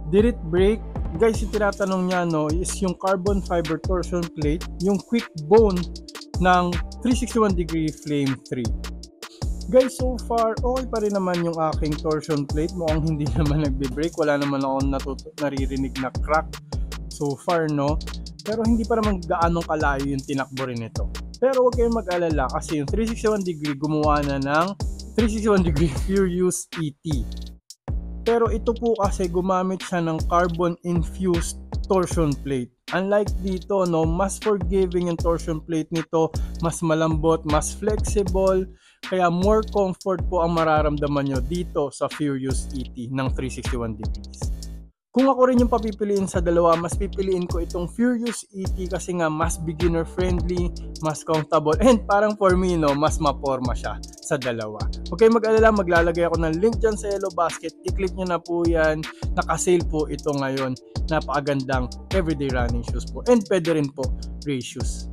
Did it break? Guys, yung tinatanong niya is yung carbon fiber torsion plate, yung quick bone ng 361 degree flame 3. Guys, so far, okay pa rin naman yung aking torsion plate. Mukhang hindi naman nagbe-break. Wala naman akong naririnig na crack so far, Pero hindi pa naman gaanong kalayo yung tinakbo rin ito. Pero huwag kayong mag-alala kasi yung 361 degree gumawa na ng 361 degree Furious ET. Pero ito po kasi gumamit siya ng carbon-infused torsion plate. Unlike dito, mas forgiving yung torsion plate nito, mas malambot, mas flexible, kaya more comfort po ang mararamdaman nyo dito sa Furious ET ng 361 degrees. Kung ako rin yung papipiliin sa dalawa, mas pipiliin ko itong Furious ET kasi nga mas beginner friendly, mas comfortable, and parang for me, mas maporma siya sa dalawa. Okay, mag-alala, maglalagay ako ng link dyan sa Yellow Basket. I-click nyo na po yan. Naka-sale po ito ngayon. Napakagandang everyday running shoes po. And pwede rin po race shoes.